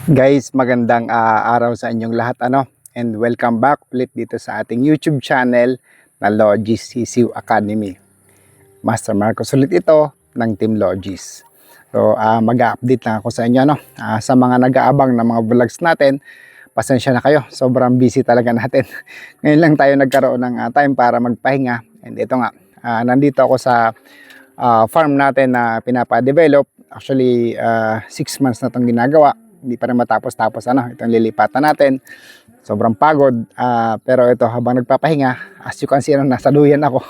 Guys, magandang araw sa inyong lahat and welcome back ulit dito sa ating YouTube channel na Logis CCU Academy. Master Marcos ulit ito ng Team Logis. So, mag-update lang ako sa inyo sa mga nag-aabang ng mga vlogs natin. Pasensya na kayo, sobrang busy talaga natin. Ngayon lang tayo nagkaroon ng time para magpahinga. And ito nga, nandito ako sa farm natin na pinapa-develop. Actually, 6 months na itong ginagawa. Hindi pa rin matapos-tapos itong lilipatan natin. Sobrang pagod. Pero ito, habang nagpapahinga, as you can see, nasa duyan ako.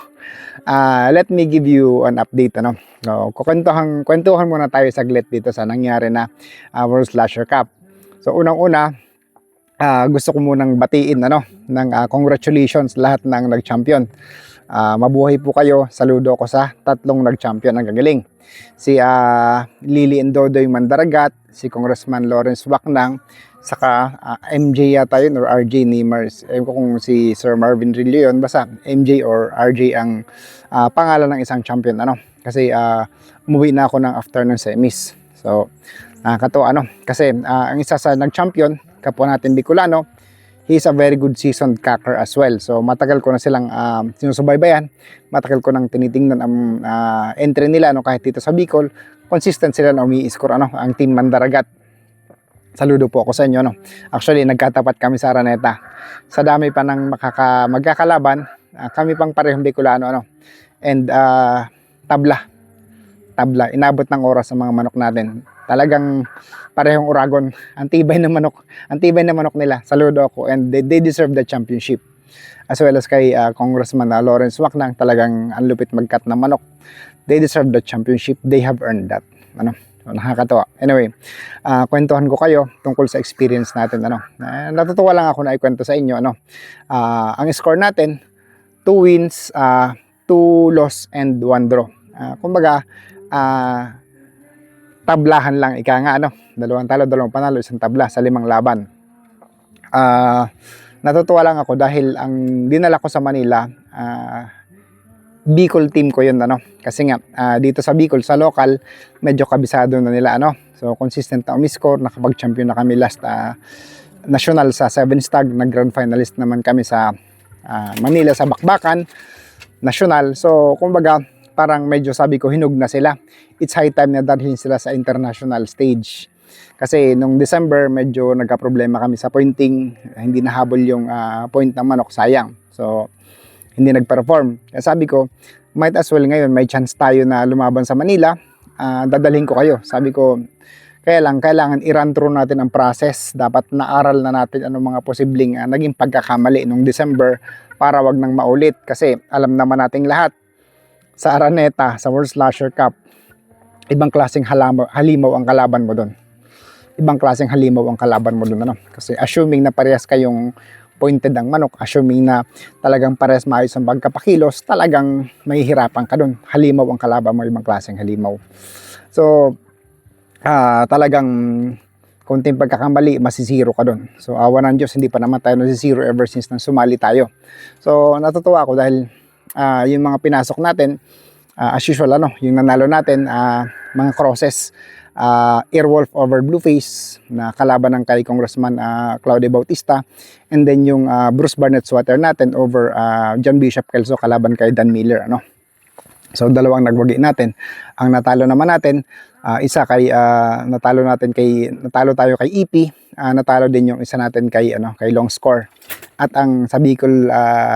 Let me give you an update. So, kwentuhan muna tayo saglit dito sa nangyari na World Slasher Cup. So, unang-una, gusto ko munang batiin ng congratulations lahat ng nag-champion. Mabuhay po kayo. Saludo ko sa tatlong nag-champion ng gagaling. Si Lily Indodoy Mandaragat, si Congressman Lawrence Wacnang, saka MJ yata yun or RJ Nimers. Ewan ko kung si Sir Marvin Rillo yun. Basta MJ or RJ ang pangalan ng isang champion. Kasi umuwi na ako ng afternoon semis. So, nakakatuwa kasi ang isa sa nag-champion, kapwa natin Bicolano, he's a very good seasoned catcher as well. So matagal ko na silang sinusubaybayan, matagal ko nang tinitingnan ang entry nila kahit dito sa Bicol, consistent sila na umi-score ang Team Mandaragat. Saludo po ako sa inyo Actually nagkatapat kami sa Araneta. Sa dami pa ng magkakalaban, kami pang parehong Bicolano And tabla, inabot ng oras sa mga manok natin. Talagang parehong uragon. Antibay na manok nila. Saludo ako and they deserve the championship. As well as kay Congressman Lawrence Wacnang, talagang ang lupit mag-cut ng manok. They deserve the championship. They have earned that. So, nakakatawa. Anyway, kwentuhan ko kayo tungkol sa experience natin. Natutuwa lang ako na ikwento sa inyo. Ang score natin, 2 wins, 2 loss, and 1 draw. Kumbaga, tablahan lang ika nga 2 talo, 2 panalo, 1 tabla sa 5 laban. Natutuwa lang ako dahil ang dinala ko sa Manila, Bicol team ko yun kasi nga dito sa Bicol sa local medyo kabisado na nila so consistent na umiscore, nakapag-champion na kami last national sa 7 stag, nag-grand finalist naman kami sa Manila sa Bakbakan national. So kumbaga parang medyo sabi ko hinug na sila. It's high time na dalhin sila sa international stage. Kasi nung December medyo nagka-problema kami sa pointing, hindi nahabol yung point ng manok, sayang. So hindi nag-perform. Kaya sabi ko, might as well ngayon may chance tayo na lumaban sa Manila, dadalhin ko kayo. Sabi ko, kaya lang kailangan i-run through natin ang process. Dapat naaral na natin anong mga posibleng naging pagkakamali nung December para wag nang maulit. Kasi alam naman nating lahat, sa Araneta, sa World Slasher Cup, ibang klaseng halimaw ang kalaban mo doon. Ibang klaseng halimaw ang kalaban mo doon. Kasi assuming na parehas kayong pointed ang manok, assuming na talagang parehas maayos ang pagkapakilos, talagang mahihirapan ka doon. Halimaw ang kalaban mo, ibang klaseng halimaw. So, talagang konting pagkakamali, masisiro ka doon. So, awa ng Diyos, hindi pa naman tayo nasisiro ever since nang sumali tayo. So, natutuwa ako dahil yung mga pinasok natin, as usual yung nanalo natin, mga crosses, Airwolf over Blueface na kalaban ng kay Congressman Claudio Bautista, and then yung Bruce Barnett Swatter natin over John Bishop Kelso kalaban kay Dan Miller So dalawang nagwagi natin. Ang natalo naman natin, isa kay natalo tayo kay EP, natalo din yung isa natin kay kay Long Score. At ang sa Bicol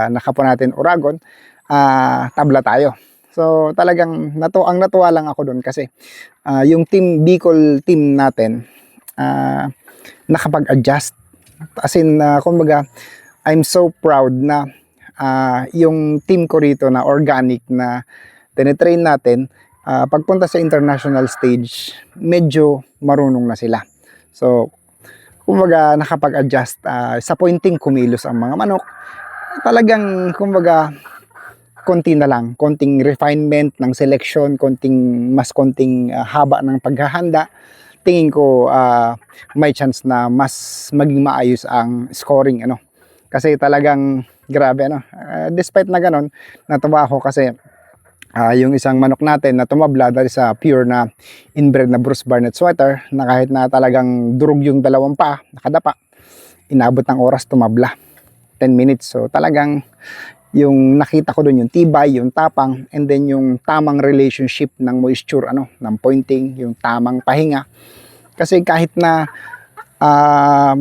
nakapon natin Uragon, tabla tayo. So talagang natuwa lang ako doon kasi yung team Bicol team natin nakapag-adjust. As in kumbaga I'm so proud na yung team ko rito na organic na tinitrain natin, pagpunta sa international stage medyo marunong na sila. So kumbaga nakapag-adjust, sa pointing kumilos ang mga manok. Talagang kumbaga konti na lang, konting refinement ng selection, konting haba ng paghahanda. Tingin ko may chance na mas maging maayos ang scoring kasi talagang grabe despite na ganon, natuwa ako kasi yung isang manok natin na tumabla dahil sa pure na inbred na Bruce Barnett sweater na kahit na talagang durog yung dalawang paa, nakadapa, inabot ng oras tumabla, 10 minutes. So talagang yung nakita ko doon yung tibay, yung tapang, and then yung tamang relationship ng moisture, ng pointing, yung tamang pahinga. Kasi kahit na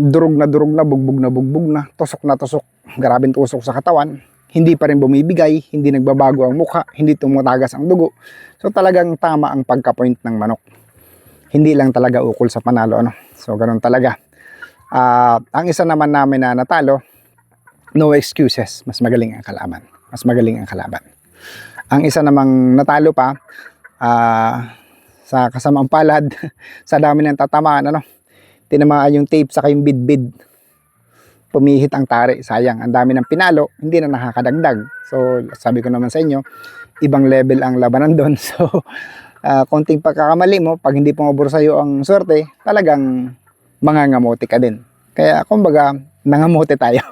durog na, bugbog na, tusok na tusok, grabing tusok sa katawan, hindi pa rin bumibigay, hindi nagbabago ang mukha, hindi tumatagas ang dugo. So talagang tama ang pagka-point ng manok. Hindi lang talaga ukol sa panalo, So ganun talaga. Ang isa naman namin na natalo, no excuses, mas magaling ang kalaban. Mas magaling ang kalaban. Ang isa namang natalo pa, sa kasamang palad, sa dami ng tatamaan, tinamaan yung tape saka yung bidbid. Pumihit ang tari, sayang, ang dami ng pinalo, hindi na nakakadagdag. So sabi ko naman sa inyo, ibang level ang labanan doon. So konting pagkakamali mo, pag hindi pumabor sa'yo ang swerte, talagang mangangamote ka din. Kaya kumbaga, nangamote tayo.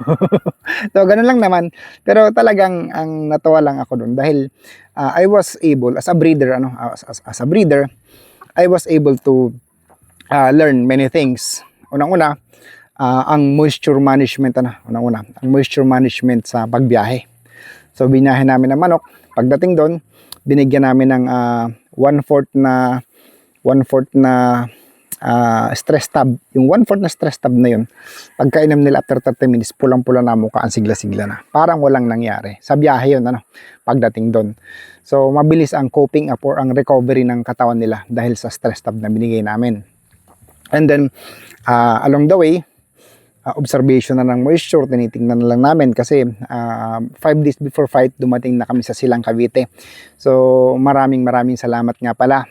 So ganun lang naman. Pero talagang ang natuwa lang ako doon dahil I was able, as a breeder, as a breeder, I was able to learn many things. Unang-una, ang moisture management, ang moisture management sa pagbiyahe. So binahe namin ng manok. Pagdating doon, binigyan namin ng 1/4 na stress tab. Yung 1/4 na stress tab na yun, pagkainom nila after 30 minutes, pulang-pula na mukha, ang sigla-sigla na. Parang walang nangyari. Sa biyahe yun, pagdating doon. So mabilis ang coping up or ang recovery ng katawan nila dahil sa stress tab na binigay namin. And then, along the way, observation na ng moisture, tinitingnan na lang namin kasi 5 days before fight, dumating na kami sa Silang Cavite. So maraming salamat nga pala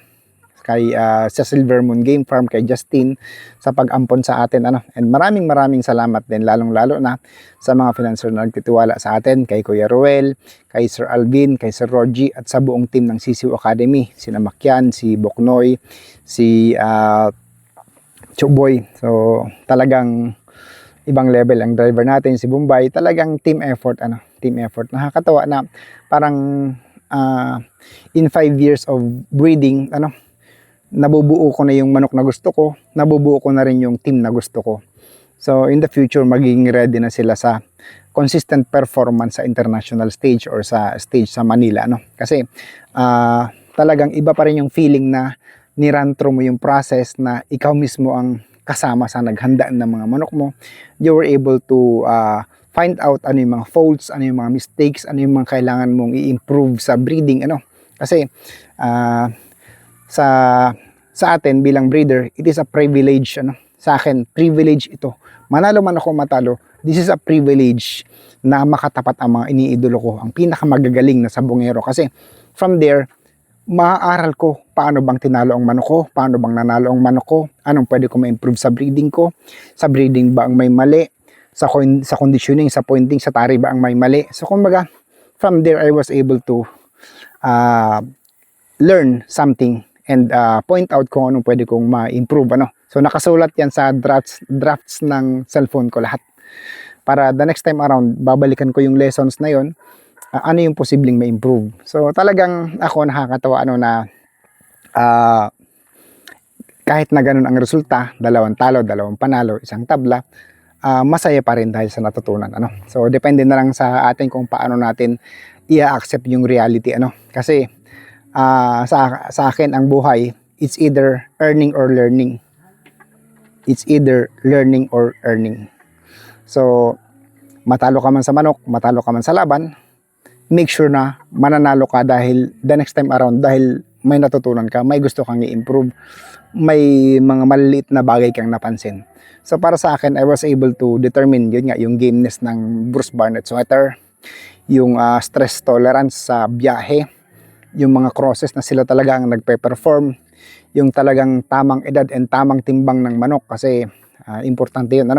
kay sa Silver Moon Game Farm, kay Justin sa pag-ampon sa atin, and maraming salamat din lalong-lalo na sa mga financier na nagtitiwala sa atin, kay Kuya Ruel, kay Sir Alvin, kay Sir Rogie, at sa buong team ng Sisiw Academy, si Namakyan, si Boknoy, si Chuboy. So talagang ibang level ang driver natin, si Bombay. Talagang team effort, team effort. Nakakatawa na parang in 5 years of breeding, nabubuo ko na yung manok na gusto ko, nabubuo ko na rin yung team na gusto ko. So in the future, magiging ready na sila sa consistent performance sa international stage or sa stage sa Manila, Kasi talagang iba pa rin yung feeling na nirantro mo yung process na ikaw mismo ang kasama sa naghanda ng mga manok mo. You were able to find out ano yung mga faults, ano yung mga mistakes, ano yung mga kailangan mong i-improve sa breeding, Kasi sa atin bilang breeder, it is a privilege, Sa akin, privilege ito. Manalo man ako matalo, this is a privilege na makatapat ang mga iniidolo ko, ang pinakamagagaling na sabongero. Kasi from there, maaaral ko paano bang tinalo ang manok ko, paano bang nanalo ang manok ko, anong pwede ko ma-improve sa breeding ko, sa breeding ba ang may mali, sa conditioning, sa pointing, sa tari ba ang may mali. So kumbaga, from there I was able to learn something and point out kung anong pwede kong ma-improve, So nakasulat yan sa drafts ng cellphone ko lahat. Para the next time around, babalikan ko yung lessons na yon, ano yung posibleng ma-improve. So talagang ako nakakatawa na kahit na ganun ang resulta, 2 talo, 2 panalo, 1 tabla, masaya pa rin dahil sa natutunan, So depende na lang sa atin kung paano natin i-accept yung reality, Kasi sa akin ang buhay, it's either earning or learning. It's either learning or earning. So matalo ka man sa manok, matalo ka man sa laban, make sure na mananalo ka dahil the next time around, dahil may natutunan ka, may gusto kang i-improve, may mga maliliit na bagay kang napansin. So para sa akin, I was able to determine yun nga, yung gameness ng Bruce Barnett sweater, yung stress tolerance sa biyahe, yung mga crosses na sila talaga ang nagpe-perform, yung talagang tamang edad and tamang timbang ng manok kasi importante yun,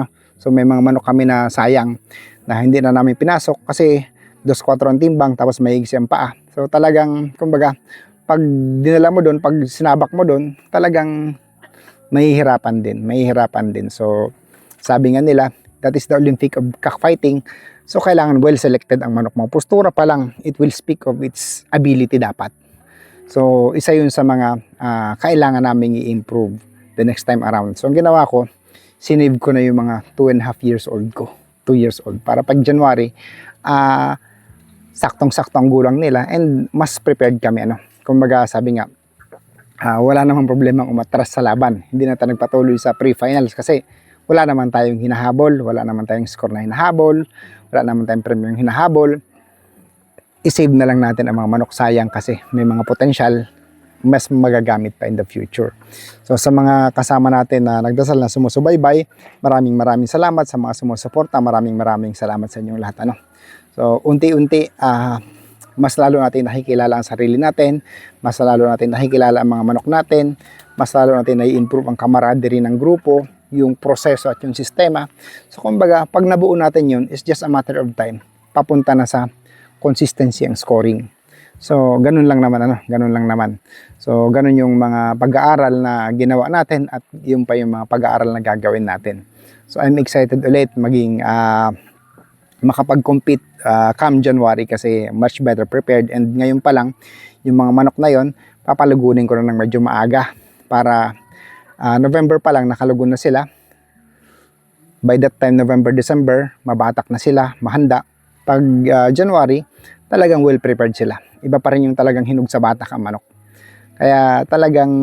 So may mga manok kami na sayang na hindi na namin pinasok kasi 2-4 ang timbang tapos maigsi ang paa. So talagang kumbaga pag dinala mo doon, pag sinabak mo doon, talagang mahihirapan din. So sabi nga nila, that is the Olympic of cockfighting. So kailangan well selected ang manok mo. Postura pa lang, it will speak of its ability dapat. So, isa yun sa mga kailangan namin i-improve the next time around. So, ang ginawa ko, sinave ko na yung mga 2.5 years old ko. 2 years old. Para pag January, saktong-sakto ang gulang nila and mas prepared kami. Kumbaga, sabi nga, wala namang problema umatras sa laban. Hindi na tayo nagpatuloy sa pre-finals kasi wala naman tayong hinahabol, wala naman tayong score na hinahabol, wala naman tayong premyo hinahabol. I-save na lang natin ang mga manok, sayang kasi may mga potential mas magagamit pa in the future. So sa mga kasama natin na nagdasal na sumusubaybay, maraming salamat sa mga sumusuporta, maraming salamat sa inyong lahat. So unti-unti mas lalo natin nakikilala ang sarili natin, mas lalo natin nakikilala ang mga manok natin, mas lalo natin nai-improve ang camaraderie ng grupo, yung proseso at yung sistema. So kumbaga, pag nabuo natin yun, it's just a matter of time. Papunta na sa consistency ang scoring. So ganun lang naman, ganun lang naman. So ganun yung mga pag-aaral na ginawa natin at yung pa yung mga pag-aaral na gagawin natin. So I'm excited ulit maging makapag-compete come January kasi much better prepared, and ngayon pa lang yung mga manok na yon papalugunin ko na ng medyo maaga para November pa lang nakalugon na sila. By that time, November, December, mabatak na sila, mahanda. Pag January, talagang well prepared sila. Iba pa rin yung talagang hinug sa batak ang manok. Kaya talagang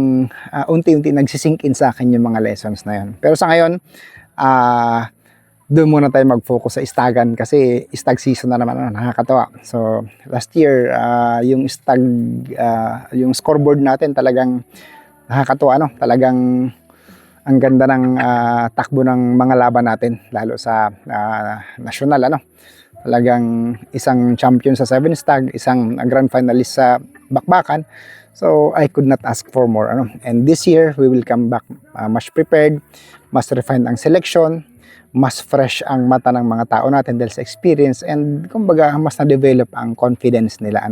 unti-unti nagsisink in sa akin yung mga lessons na yun. Pero sa ngayon, doon muna tayo mag-focus sa istagan kasi istag season na naman, nakakatawa. So last year, yung istag, yung scoreboard natin talagang nakakatawa, talagang ang ganda ng takbo ng mga laban natin, lalo sa national, talagang isang champion sa 7 stag, isang grand finalist sa bakbakan. So I could not ask for more, and this year we will come back much prepared, mas refined ang selection, mas fresh ang mata ng mga tao natin dahil sa experience, and kumbaga mas na-develop ang confidence nila,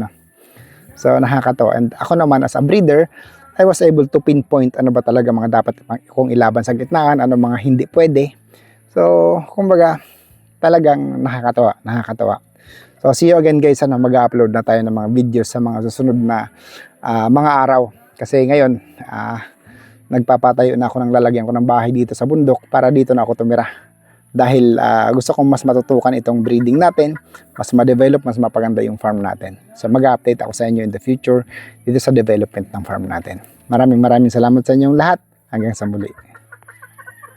So nakakatawa. And ako naman as a breeder, I was able to pinpoint ano ba talaga mga dapat kong ilaban sa gitnaan, ano mga hindi pwede. So kumbaga talagang nakakatawa. So see you again guys, mag-upload na tayo ng mga videos sa mga susunod na mga araw. Kasi ngayon nagpapatayo na ako ng lalagyan ko ng bahay dito sa bundok para dito na ako tumira. Dahil gusto kong mas matutukan itong breeding natin, mas ma-develop, mas mapaganda yung farm natin. So mag-update ako sa inyo in the future dito sa development ng farm natin. Maraming salamat sa inyong lahat. Hanggang sa muli.